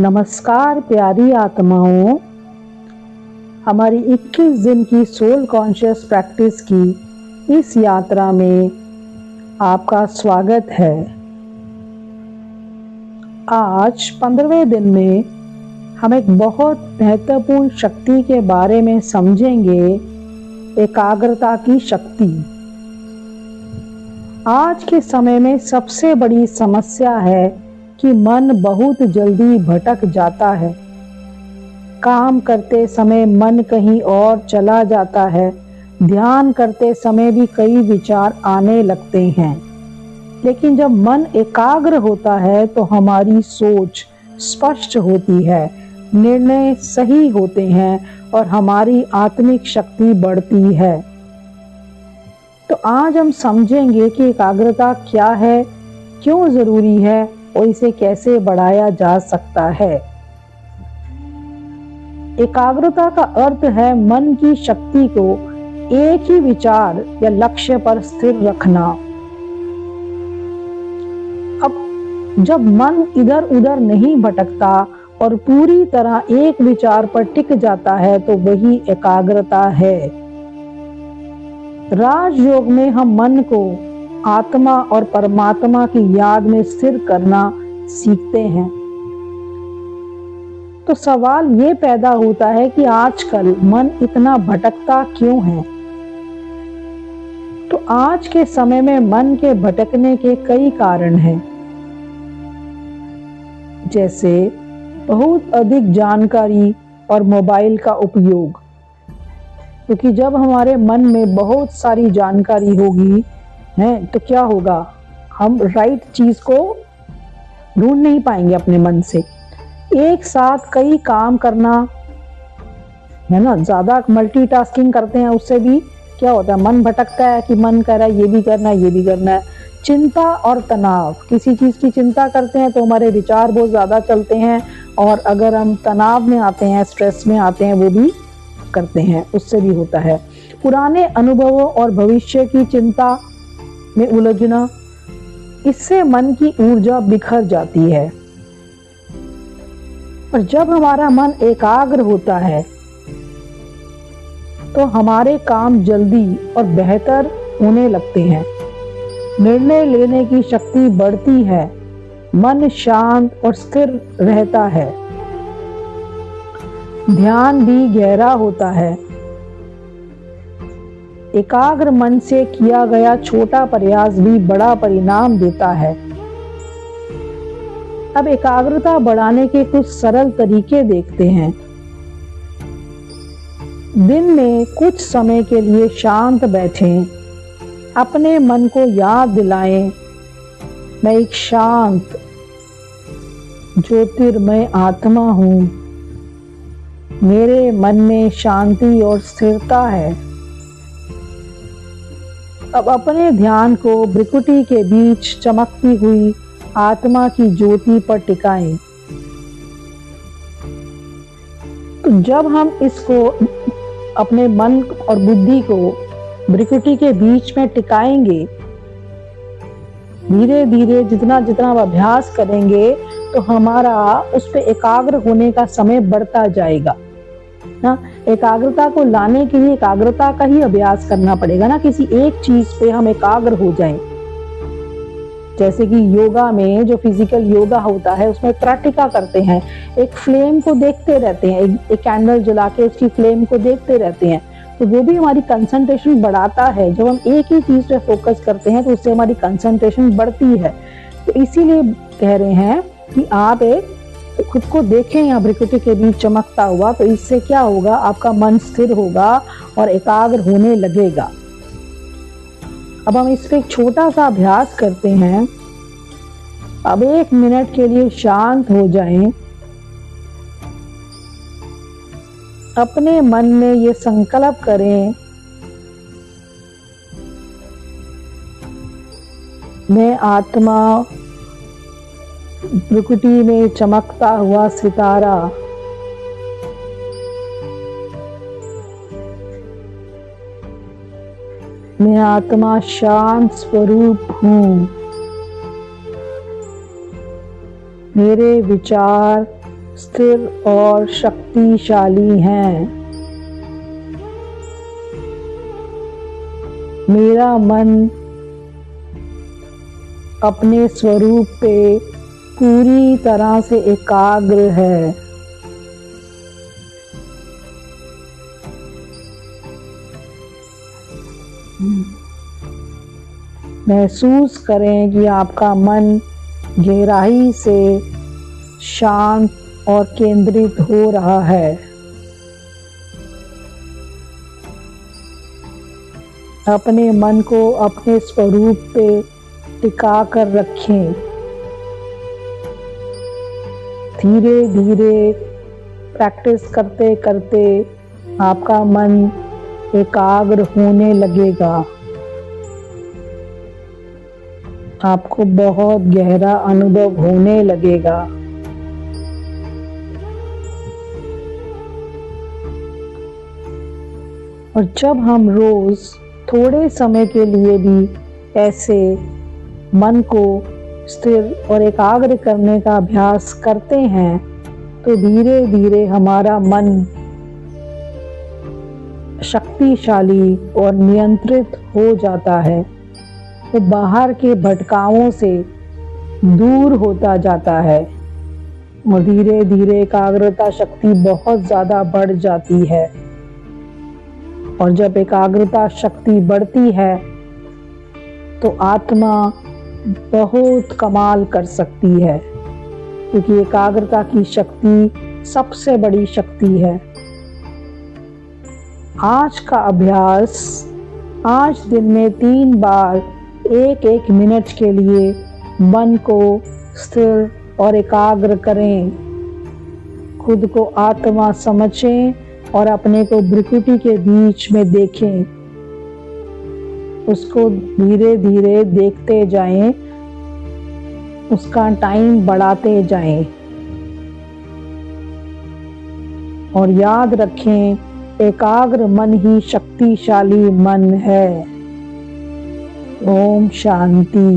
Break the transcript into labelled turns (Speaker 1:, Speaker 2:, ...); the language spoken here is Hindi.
Speaker 1: नमस्कार प्यारी आत्माओं, हमारी 21 दिन की सोल कॉन्शियस प्रैक्टिस की इस यात्रा में आपका स्वागत है। आज 15वें दिन में हम एक बहुत महत्वपूर्ण शक्ति के बारे में समझेंगे, एकाग्रता की शक्ति। आज के समय में सबसे बड़ी समस्या है कि मन बहुत जल्दी भटक जाता है। काम करते समय मन कहीं और चला जाता है। ध्यान करते समय भी कई विचार आने लगते हैं। लेकिन जब मन एकाग्र होता है तो हमारी सोच स्पष्ट होती है, निर्णय सही होते हैं और हमारी आत्मिक शक्ति बढ़ती है। तो आज हम समझेंगे कि एकाग्रता क्या है, क्यों जरूरी है और इसे कैसे बढ़ाया जा सकता है। एकाग्रता का अर्थ है मन की शक्ति को एक ही विचार या लक्ष्य पर स्थिर रखना। अब जब मन इधर उधर नहीं भटकता और पूरी तरह एक विचार पर टिक जाता है तो वही एकाग्रता है। राजयोग में हम मन को आत्मा और परमात्मा की याद में स्थिर करना सीखते हैं। तो सवाल ये पैदा होता है कि आजकल मन इतना भटकता क्यों है। तो आज के समय में मन के भटकने के कई कारण हैं, जैसे बहुत अधिक जानकारी और मोबाइल का उपयोग। क्योंकि जब हमारे मन में बहुत सारी जानकारी होगी है तो क्या होगा, हम राइट चीज को ढूंढ नहीं पाएंगे अपने मन से। एक साथ कई काम करना है ना, ज्यादा मल्टीटास्किंग करते हैं, उससे भी क्या होता है, मन भटकता है कि मन कर रहा है ये भी करना है, ये भी करना है। चिंता और तनाव, किसी चीज की चिंता करते हैं तो हमारे विचार बहुत ज्यादा चलते हैं, और अगर हम तनाव में आते हैं, स्ट्रेस में आते हैं, वो भी करते हैं, उससे भी होता है। पुराने अनुभवों और भविष्य की चिंता में उलझना, इससे मन की ऊर्जा बिखर जाती है। और जब हमारा मन एकाग्र होता है तो हमारे काम जल्दी और बेहतर होने लगते हैं। निर्णय लेने की शक्ति बढ़ती है, मन शांत और स्थिर रहता है, ध्यान भी गहरा होता है। एकाग्र मन से किया गया छोटा प्रयास भी बड़ा परिणाम देता है। अब एकाग्रता बढ़ाने के कुछ सरल तरीके देखते हैं। दिन में कुछ समय के लिए शांत बैठें, अपने मन को याद दिलाएं, मैं एक शांत ज्योतिर्मय आत्मा हूं, मेरे मन में शांति और स्थिरता है। अब अपने ध्यान को भ्रिकुटी के बीच चमकती हुई आत्मा की ज्योति पर टिकाएं। तो जब हम इसको अपने मन और बुद्धि को भ्रिकुटी के बीच में टिकाएंगे, धीरे धीरे जितना जितना हम अभ्यास करेंगे तो हमारा उस पे एकाग्र होने का समय बढ़ता जाएगा ना। एकाग्रता को लाने के लिए एकाग्रता का ही अभ्यास करना पड़ेगा ना, किसी एक चीज पे हम एकाग्र हो जाएं। जैसे कि योगा में जो फिजिकल योगा होता है उसमें प्राटिका करते हैं, एक फ्लेम को देखते रहते हैं, एक कैंडल जला के उसकी फ्लेम को देखते रहते हैं, तो वो भी हमारी कंसंट्रेशन बढ़ाता है। जब हम एक ही चीज पे फोकस करते हैं तो उससे हमारी कंसंट्रेशन बढ़ती है। तो इसीलिए कह रहे हैं कि आप एक खुद को देखें यहाँ भ्रिकुटी के बीच चमकता हुआ, तो इससे क्या होगा, आपका मन स्थिर होगा और एकाग्र होने लगेगा। अब हम इस पे एक छोटा सा अभ्यास करते हैं। अब 1 मिनट के लिए शांत हो जाएं, अपने मन में ये संकल्प करें, मैं आत्मा, भ्रिकुटी में चमकता हुआ सितारा, मैं आत्मा शांत स्वरूप हूँ। मेरे विचार स्थिर और शक्तिशाली हैं। मेरा मन अपने स्वरूप पे पूरी तरह से एकाग्र है। महसूस करें कि आपका मन गहराई से शांत और केंद्रित हो रहा है। अपने मन को अपने स्वरूप पे टिका कर रखें। धीरे धीरे प्रैक्टिस करते करते आपका मन एकाग्र होने लगेगा। आपको बहुत गहरा अनुभव होने लगेगा। और जब हम रोज थोड़े समय के लिए भी ऐसे मन को स्थिर और एकाग्र करने का अभ्यास करते हैं तो धीरे धीरे हमारा मन शक्तिशाली और नियंत्रित हो जाता है। वो बाहर के भटकावों से दूर होता जाता है और धीरे धीरे एकाग्रता शक्ति बहुत ज्यादा बढ़ जाती है। और जब एकाग्रता शक्ति बढ़ती है तो आत्मा बहुत कमाल कर सकती है, क्योंकि एकाग्रता की शक्ति सबसे बड़ी शक्ति है। आज का अभ्यास, आज दिन में 3 बार 1-1 मिनट के लिए मन को स्थिर और एकाग्र करें। खुद को आत्मा समझें और अपने को प्रकृति के बीच में देखें। उसको धीरे धीरे देखते जाएं, उसका टाइम बढ़ाते जाएं। और याद रखें, एकाग्र मन ही शक्तिशाली मन है। ओम शांति।